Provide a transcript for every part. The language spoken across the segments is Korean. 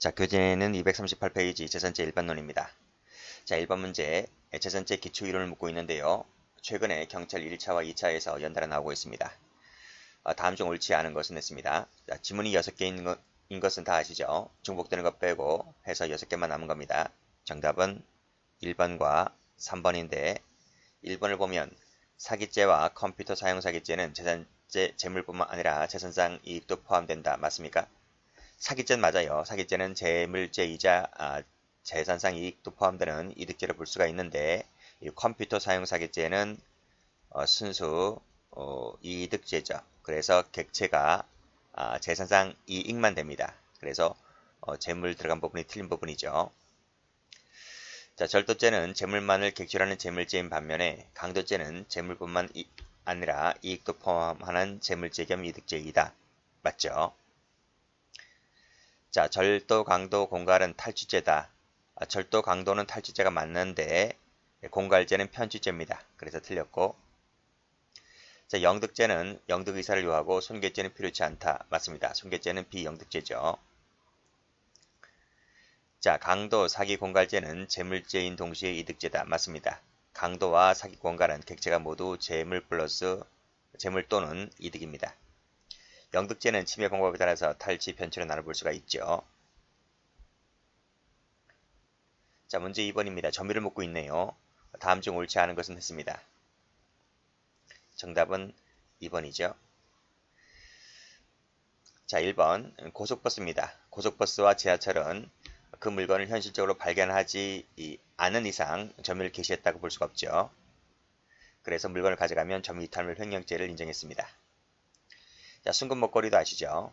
자, 교재는 238페이지 재산제 일반론입니다. 자, 1번 문제, 재산제 기초 이론을 묻고 있는데요. 최근에 경찰 1차와 2차에서 연달아 나오고 있습니다. 다음 중 옳지 않은 것은 했습니다. 자, 지문이 6개인 것은 다 아시죠? 중복되는 것 빼고 해서 6개만 남은 겁니다. 정답은 1번과 3번인데 1번을 보면 사기죄와 컴퓨터 사용 사기죄는 재산제 재물뿐만 아니라 재산상 이익도 포함된다. 맞습니까? 사기죄는 맞아요. 사기죄는 재물죄이자 재산상 이익도 포함되는 이득죄로 볼 수가 있는데 이 컴퓨터 사용 사기죄는 순수 이득죄죠. 그래서 객체가 재산상 이익만 됩니다. 그래서 재물 들어간 부분이 틀린 부분이죠. 자, 절도죄는 재물만을 객체라는 재물죄인 반면에 강도죄는 재물뿐만 아니라 이익도 포함하는 재물죄 겸 이득죄이다. 맞죠? 자, 절도, 강도, 공갈은 탈취죄다. 절도, 강도는 탈취죄가 맞는데 공갈죄는 편취죄입니다. 그래서 틀렸고. 자, 영득죄는 영득의사를 요하고 손괴죄는 필요치 않다. 맞습니다. 손괴죄는 비영득죄죠. 자, 강도, 사기, 공갈죄는 재물죄인 동시에 이득죄다. 맞습니다. 강도와 사기, 공갈은 객체가 모두 재물 플러스 재물 또는 이득입니다. 영득죄는 침해 방법에 따라서 탈취, 편취로 나눠볼 수가 있죠. 자, 문제 2번입니다. 점유를 묻고 있네요. 다음 중 옳지 않은 것은 했습니다. 정답은 2번이죠. 자, 1번 고속버스입니다. 고속버스와 지하철은 그 물건을 현실적으로 발견하지 않은 이상 점유를 개시했다고 볼 수가 없죠. 그래서 물건을 가져가면 점유 이탈물 횡령죄를 인정했습니다. 자, 순금 목걸이도 아시죠?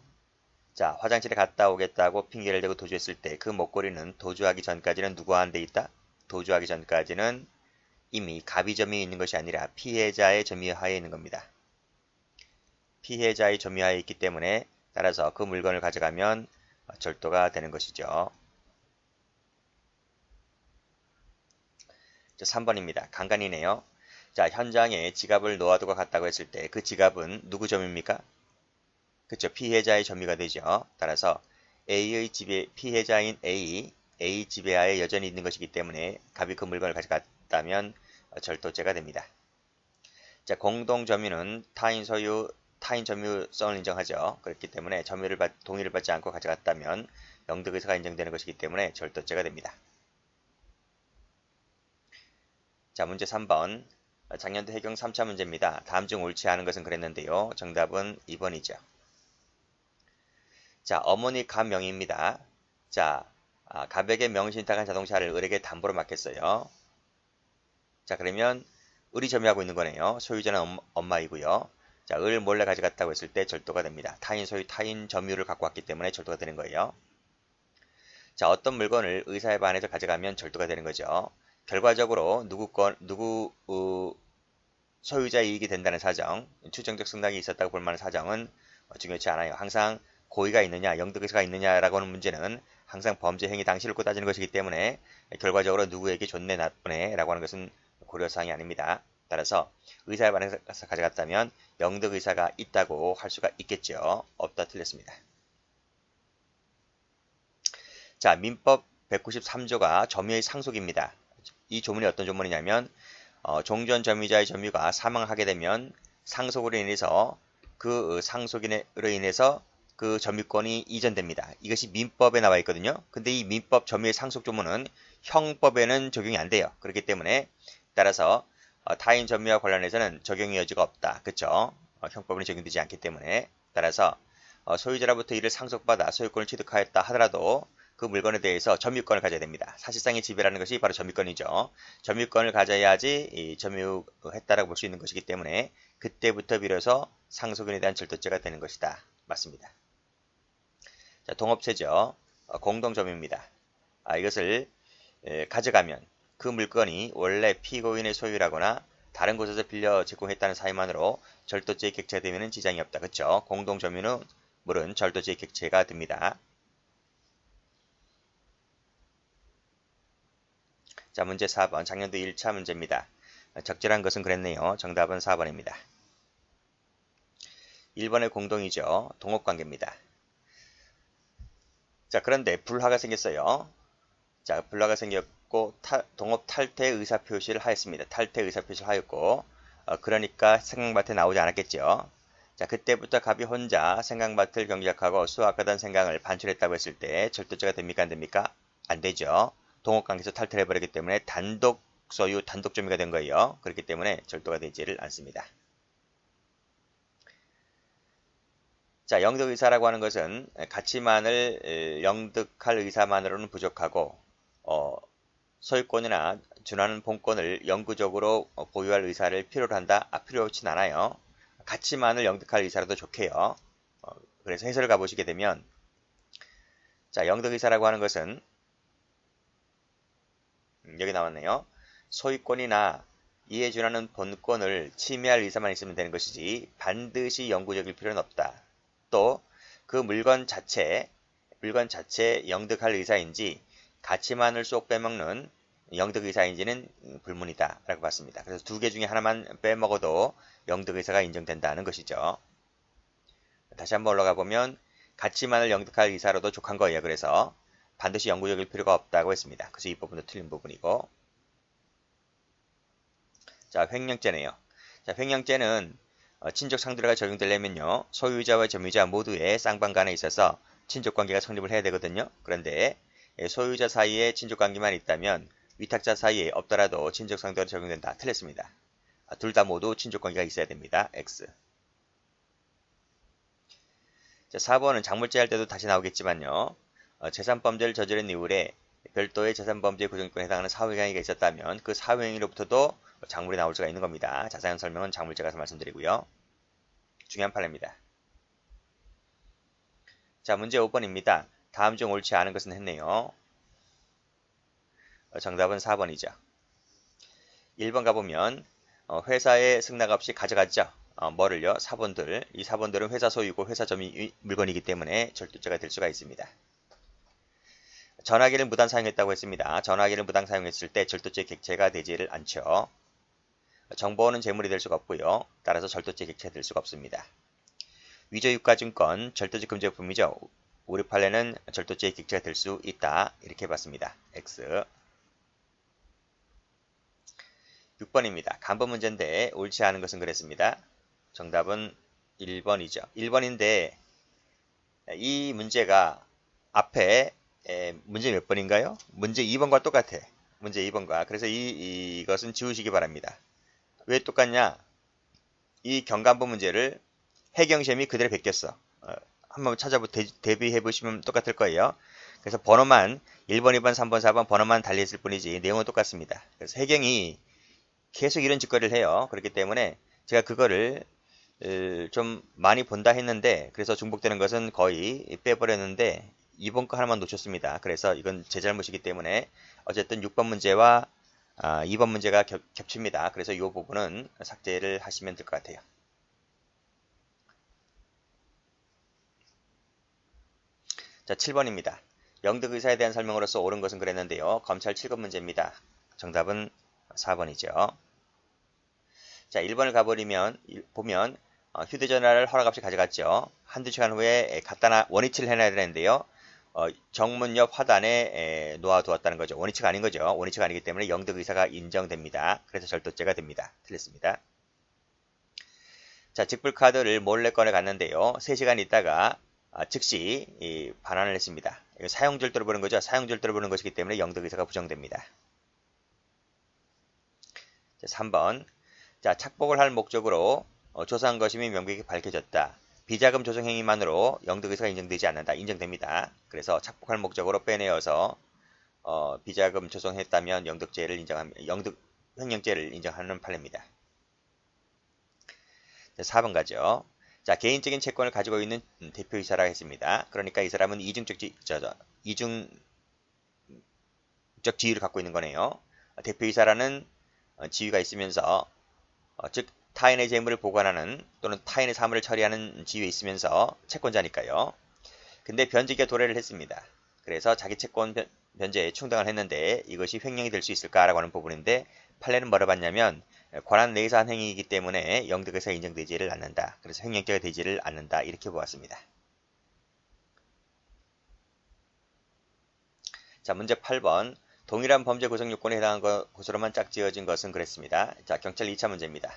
자, 화장실에 갔다 오겠다고 핑계를 대고 도주했을 때 그 목걸이는 도주하기 전까지는 누구와 한 데 있다? 도주하기 전까지는 이미 갑이 점유해 있는 것이 아니라 피해자의 점유하에 있는 겁니다. 피해자의 점유하에 있기 때문에 따라서 그 물건을 가져가면 절도가 되는 것이죠. 자, 3번입니다. 간간이네요. 자, 현장에 지갑을 놓아두고 갔다고 했을 때 그 지갑은 누구 점유입니까? 그쵸, 피해자의 점유가 되죠. 따라서 A의 지배, 피해자인 A 지배하에 여전히 있는 것이기 때문에 갑이 그 물건을 가져갔다면 절도죄가 됩니다. 자, 공동 점유는 타인 소유, 타인 점유성을 인정하죠. 그렇기 때문에 동의를 받지 않고 가져갔다면 영득의사가 인정되는 것이기 때문에 절도죄가 됩니다. 자, 문제 3번. 작년도 해경 3차 문제입니다. 다음 중 옳지 않은 것은 그랬는데요. 정답은 2번이죠. 자, 어머니 갑명의입니다. 자, 갑에게 명의신탁한 자동차를 을에게 담보로 맡겼어요. 자, 그러면 을이 점유하고 있는 거네요. 소유자는 엄마이고요. 자, 을 몰래 가져갔다고 했을 때 절도가 됩니다. 타인 소유, 타인 점유를 갖고 왔기 때문에 절도가 되는 거예요. 자, 어떤 물건을 의사에 반해서 가져가면 절도가 되는 거죠. 결과적으로 누구 소유자 이익이 된다는 사정, 추정적 승낙이 있었다고 볼 만한 사정은 중요치 않아요. 항상 고의가 있느냐, 영득의사가 있느냐라고 하는 문제는 항상 범죄 행위 당시를 놓고 따지는 것이기 때문에 결과적으로 누구에게 좋네 나쁘네 라고 하는 것은 고려사항이 아닙니다. 따라서 의사에 반해서 가져갔다면 영득의사가 있다고 할 수가 있겠죠. 없다 틀렸습니다. 자, 민법 193조가 점유의 상속입니다. 이 조문이 어떤 조문이냐면 종전 점유자의 점유가 사망하게 되면 상속으로 인해서 그 상속인으로 인해서 그 점유권이 이전됩니다. 이것이 민법에 나와 있거든요. 근데 이 민법 점유의 상속 조문은 형법에는 적용이 안 돼요. 그렇기 때문에 따라서 타인 점유와 관련해서는 적용의 여지가 없다. 그쵸? 형법에는 적용되지 않기 때문에 따라서 소유자로부터 이를 상속받아 소유권을 취득하였다 하더라도 그 물건에 대해서 점유권을 가져야 됩니다. 사실상의 지배라는 것이 바로 점유권이죠. 점유권을 가져야지 점유했다라고 볼 수 있는 것이기 때문에 그때부터 비로소 상속인에 대한 절도죄가 되는 것이다. 맞습니다. 자, 동업체죠. 공동점유입니다. 이것을 가져가면 그 물건이 원래 피고인의 소유라거나 다른 곳에서 빌려 제공했다는 사유만으로 절도죄의 객체가 되면 지장이 없다. 그렇죠? 공동점유는 물은 절도죄의 객체가 됩니다. 자, 문제 4번. 작년도 1차 문제입니다. 적절한 것은 그랬네요. 정답은 4번입니다. 1번의 공동이죠. 동업관계입니다. 자, 그런데 불화가 생겼어요. 자, 불화가 생겼고 동업 탈퇴 의사 표시를 하였습니다. 탈퇴 의사 표시를 하였고 그러니까 생강밭에 나오지 않았겠죠. 자, 그때부터 갑이 혼자 생강밭을 경작하고 수확하던 생강을 반출했다고 했을 때 절도죄가 됩니까? 안 됩니까? 안 되죠. 동업관계에서 탈퇴를 해버렸기 때문에 단독 소유, 단독 점유가 된 거예요. 그렇기 때문에 절도가 되지를 않습니다. 자, 영득의사라고 하는 것은 가치만을 영득할 의사만으로는 부족하고 소유권이나 준하는 본권을 영구적으로 보유할 의사를 필요로 한다? 필요하진 않아요. 가치만을 영득할 의사라도 좋게요. 그래서 해설을 가보시게 되면 자, 영득의사라고 하는 것은 여기 나왔네요. 소유권이나 이에 준하는 본권을 침해할 의사만 있으면 되는 것이지 반드시 영구적일 필요는 없다. 또 그 물건 자체 영득할 의사인지 가치만을 쏙 빼먹는 영득 의사인지는 불문이다 라고 봤습니다. 그래서 두 개 중에 하나만 빼먹어도 영득 의사가 인정된다는 것이죠. 다시 한번 올라가 보면 가치만을 영득할 의사로도 족한 거예요. 그래서 반드시 영구적일 필요가 없다고 했습니다. 그래서 이 부분도 틀린 부분이고, 자, 횡령죄네요. 자, 횡령죄는 친족 상대가 적용되려면요, 소유자와 점유자 모두의 쌍방간에 있어서 친족관계가 성립을 해야 되거든요. 그런데 소유자 사이에 친족관계만 있다면 위탁자 사이에 없더라도 친족 상대로 적용된다. 틀렸습니다. 둘 다 모두 친족관계가 있어야 됩니다. X. 자, 4번은 작물죄 할 때도 다시 나오겠지만요. 재산범죄를 저지른 이후에 별도의 재산범죄 구정권에 해당하는 사후행위가 있었다면 그 사후행위로부터도 작물이 나올 수가 있는 겁니다. 자세한 설명은 작물죄 가서 말씀드리고요. 중요한 판례입니다. 자, 문제 5번입니다. 다음 중 옳지 않은 것은 했네요. 정답은 4번이죠. 1번 가보면 회사의 승낙 없이 가져갔죠. 뭐를요? 사본들. 이 사본들은 회사 소유고 회사 점유 물건이기 때문에 절도죄가 될 수가 있습니다. 전화기를 무단 사용했다고 했습니다. 전화기를 무단 사용했을 때 절도죄 객체가 되지를 않죠. 정보는 재물이 될 수가 없고요. 따라서 절도죄 객체가 될 수가 없습니다. 위조유가증권 절도죄 금지품이죠. 우리 판례는 절도죄 객체가 될 수 있다. 이렇게 봤습니다. X. 6번입니다. 간법 문제인데 옳지 않은 것은 그랬습니다. 정답은 1번이죠. 1번인데 이 문제가 앞에 문제 몇 번인가요? 문제 2번과 똑같아. 문제 2번과. 그래서 이것은 지우시기 바랍니다. 왜 똑같냐? 이 경간법 문제를 해경시험이 그대로 베꼈어. 한번 대비해 보시면 똑같을 거예요. 그래서 번호만 1번, 2번, 3번, 4번 번호만 달리했을 뿐이지 내용은 똑같습니다. 그래서 해경이 계속 이런 짓거리를 해요. 그렇기 때문에 제가 그거를 좀 많이 본다 했는데 그래서 중복되는 것은 거의 빼버렸는데 2번 거 하나만 놓쳤습니다. 그래서 이건 제 잘못이기 때문에 어쨌든 6번 문제와 2번 문제가 겹칩니다. 그래서 이 부분은 삭제를 하시면 될 것 같아요. 자, 7번입니다. 영득의사에 대한 설명으로서 옳은 것은 그랬는데요. 검찰 7급 문제입니다. 정답은 4번이죠. 자, 1번을 보면 휴대전화를 허락 없이 가져갔죠. 한두 시간 후에 원위치를 해놔야 되는데요. 정문 옆 화단에 놓아두었다는 거죠. 원위치가 아닌 거죠. 원위치가 아니기 때문에 영득의사가 인정됩니다. 그래서 절도죄가 됩니다. 틀렸습니다. 자, 직불카드를 몰래 꺼내 갔는데요. 3시간 있다가 즉시 반환을 했습니다. 이거 사용절도를 보는 거죠. 사용절도를 보는 것이기 때문에 영득의사가 부정됩니다. 자, 3번. 자, 착복을 할 목적으로 조사한 것임이 명백히 밝혀졌다. 비자금 조성 행위만으로 영득의사가 인정되지 않는다. 인정됩니다. 그래서 착복할 목적으로 빼내어서 비자금 조성했다면 횡령죄를 인정하는 판례입니다. 자, 4번 가죠. 자, 개인적인 채권을 가지고 있는 대표이사라 했습니다. 그러니까 이 사람은 이중적 지위를 갖고 있는 거네요. 대표이사라는 지위가 있으면서 즉 타인의 재물을 보관하는 또는 타인의 사물을 처리하는 지위에 있으면서 채권자니까요. 근데 변제기가 도래를 했습니다. 그래서 자기 채권 변제에 충당을 했는데 이것이 횡령이 될 수 있을까라고 하는 부분인데 판례는 뭐라 봤냐면 권한 내에서 한 행위이기 때문에 영득에서 인정되지를 않는다. 그래서 횡령죄가 되지를 않는다. 이렇게 보았습니다. 자, 문제 8번. 동일한 범죄 구성 요건에 해당한 것으로만 짝지어진 것은 그랬습니다. 자, 경찰 2차 문제입니다.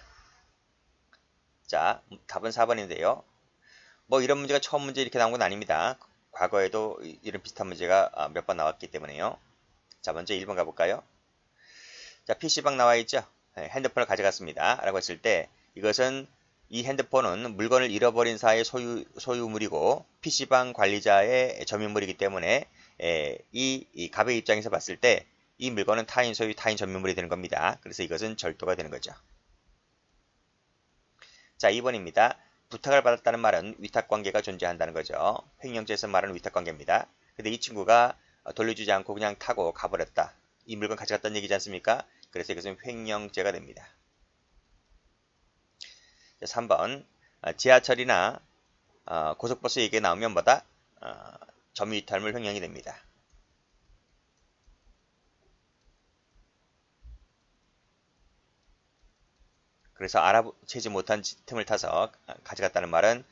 자, 답은 4번인데요. 뭐 이런 문제가 처음 문제 이렇게 나온 건 아닙니다. 과거에도 이런 비슷한 문제가 몇 번 나왔기 때문에요. 자, 먼저 1번 가볼까요? 자, PC방 나와 있죠? 핸드폰을 가져갔습니다. 라고 했을 때 이것은 이 핸드폰은 물건을 잃어버린 사의 소유물이고 PC방 관리자의 점유물이기 때문에 이 갑의 입장에서 봤을 때 이 물건은 타인 소유, 타인 점유물이 되는 겁니다. 그래서 이것은 절도가 되는 거죠. 자, 2번입니다. 부탁을 받았다는 말은 위탁관계가 존재한다는 거죠. 횡령죄에서 말하는 위탁관계입니다. 근데 이 친구가 돌려주지 않고 그냥 타고 가버렸다. 이 물건 가져갔다는 얘기지 않습니까? 그래서 이것은 횡령죄가 됩니다. 자, 3번. 지하철이나 고속버스 얘기가 나오면 뭐다? 점유이탈물 횡령이 됩니다. 그래서 알아채지 못한 틈을 타서 가져갔다는 말은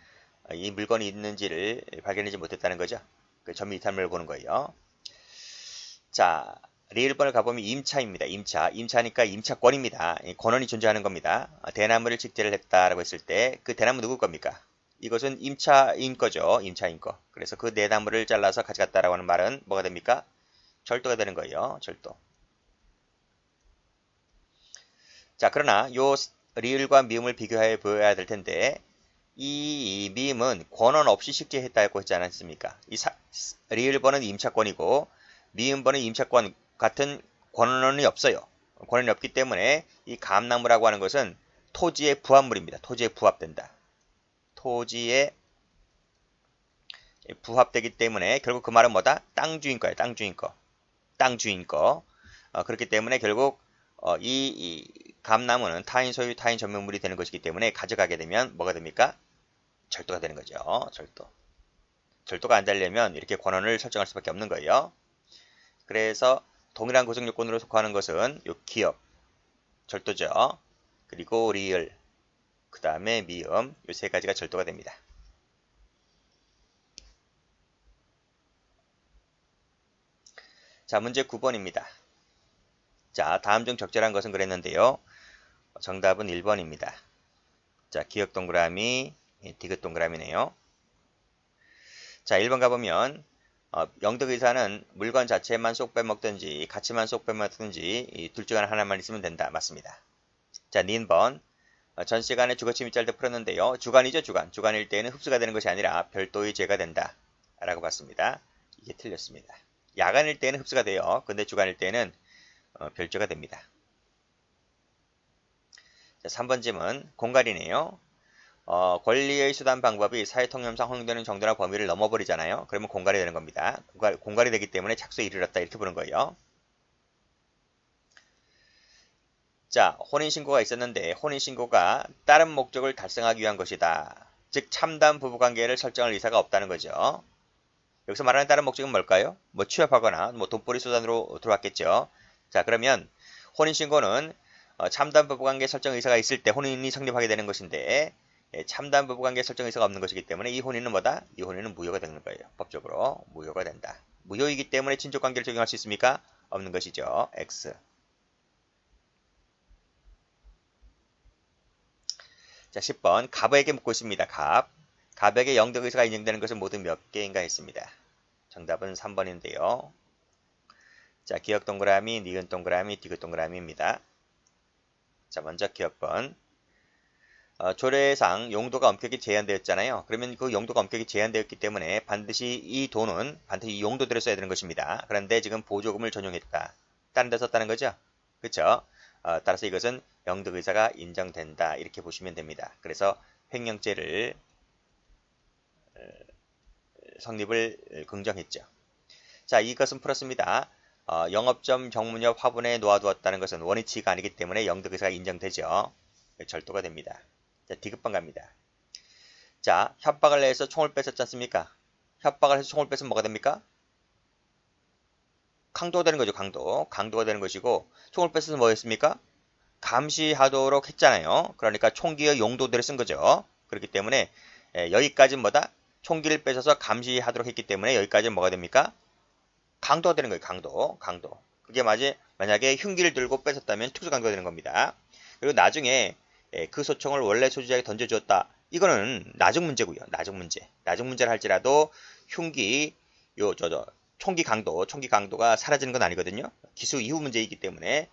이 물건이 있는지를 발견하지 못했다는 거죠. 그 점유이탈물을 보는 거예요. 자, 리을번을 가보면 임차입니다. 임차니까 임차권입니다. 권한이 존재하는 겁니다. 대나무를 직제를 했다라고 했을 때 그 대나무 누구 겁니까? 이것은 임차인 거죠. 임차인 거. 그래서 그 대나무를 잘라서 가져갔다라고 하는 말은 뭐가 됩니까? 절도가 되는 거예요. 절도. 자, 그러나 요 리을과 미음을 비교해 보여야 될 텐데 이 미음은 권한 없이 식재했다고 했지 않았습니까? 리을번은 임차권이고 미음번은 임차권 같은 권한이 없어요. 권한이 없기 때문에 이 감나무라고 하는 것은 토지의 부합물입니다. 토지에 부합된다. 토지에 부합되기 때문에 결국 그 말은 뭐다? 땅 주인 거야. 땅 주인 거. 땅 주인 거. 그렇기 때문에 결국 이 감나무는 타인 소유, 타인 점유물이 되는 것이기 때문에 가져가게 되면 뭐가 됩니까? 절도가 되는 거죠. 절도. 절도가 안 되려면 이렇게 권한을 설정할 수밖에 없는 거예요. 그래서 동일한 구성 요건으로 속하는 것은 요 기업, 절도죠. 그리고 리을, 그 다음에 미음, 요 세 가지가 절도가 됩니다. 자, 문제 9번입니다. 자, 다음 중 적절한 것은 그랬는데요. 정답은 1번입니다. 자, 기억 동그라미, 디귿 동그라미네요. 자, 1번 가보면 영득의사는 물건 자체만 쏙 빼먹든지 가치만 쏙 빼먹든지 둘 중 하나만 있으면 된다. 맞습니다. 자, 닌번 전 시간에 주거침입 짤 때 풀었는데요. 주간이죠. 주간일 때는 흡수가 되는 것이 아니라 별도의 죄가 된다. 라고 봤습니다. 이게 틀렸습니다. 야간일 때는 흡수가 돼요. 근데 주간일 때는 별죄가 됩니다. 자, 3번 질문 공갈이네요. 권리의 수단 방법이 사회통념상 허용되는 정도나 범위를 넘어버리잖아요. 그러면 공갈이 되는 겁니다. 공갈이 되기 때문에 착수에 이르렀다 이렇게 보는 거예요. 자, 혼인신고가 있었는데 혼인신고가 다른 목적을 달성하기 위한 것이다. 즉 참담 부부관계를 설정할 의사가 없다는 거죠. 여기서 말하는 다른 목적은 뭘까요? 뭐 취업하거나 뭐 돈벌이 수단으로 들어왔겠죠. 자, 그러면 혼인신고는 참담 부부관계 설정 의사가 있을 때 혼인이 성립하게 되는 것인데 참담 부부관계 설정 의사가 없는 것이기 때문에 이 혼인은 뭐다? 이 혼인은 무효가 되는 거예요. 법적으로 무효가 된다. 무효이기 때문에 친족관계를 적용할 수 있습니까? 없는 것이죠. X. 자, 10번 갑에게 묻고 있습니다. 갑에게 영덕의사가 인정되는 것은 모두 몇 개인가 했습니다. 정답은 3번인데요. 자, 기억 동그라미, 니은 동그라미, 디귿 동그라미입니다. 자, 먼저 기억번. 조례상 용도가 엄격히 제한되었잖아요. 그러면 그 용도가 엄격히 제한되었기 때문에 반드시 이 돈은 반드시 용도대로 써야 되는 것입니다. 그런데 지금 보조금을 전용했다. 다른 데 썼다는 거죠? 그렇죠? 따라서 이것은 영덕의사가 인정된다. 이렇게 보시면 됩니다. 그래서 횡령죄를 성립을 긍정했죠. 자, 이것은 풀었습니다. 영업점 정문옆 화분에 놓아두었다는 것은 원위치가 아니기 때문에 영덕의사가 인정되죠. 절도가 됩니다. 자, 디귿번 갑니다. 자, 협박을 해서 총을 뺏었지 않습니까? 협박을 해서 총을 뺏으면 뭐가 됩니까? 강도가 되는 거죠. 강도가 되는 것이고 총을 뺏어서 뭐였습니까? 감시하도록 했잖아요. 그러니까 총기의 용도대로 쓴 거죠. 그렇기 때문에 여기까지는 뭐다? 총기를 뺏어서 감시하도록 했기 때문에 여기까지는 뭐가 됩니까? 강도가 되는 거예요. 강도. 그게 만약에 흉기를 들고 뺏었다면 특수강도가 되는 겁니다. 그리고 나중에 그 소총을 원래 소지자에게 던져주었다. 이거는 나중 문제고요. 나중 문제를 할지라도 흉기, 총기 강도가 사라지는 건 아니거든요. 기수 이후 문제이기 때문에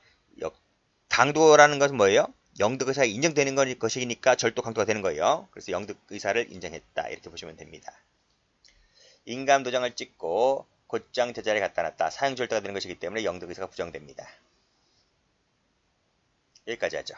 강도라는 것은 뭐예요? 영득의사가 인정되는 것이니까 절도 강도가 되는 거예요. 그래서 영득의사를 인정했다. 이렇게 보시면 됩니다. 인감 도장을 찍고 곧장 제자리에 갖다 놨다. 사형 절도가 되는 것이기 때문에 영득의사가 부정됩니다. 여기까지 하죠.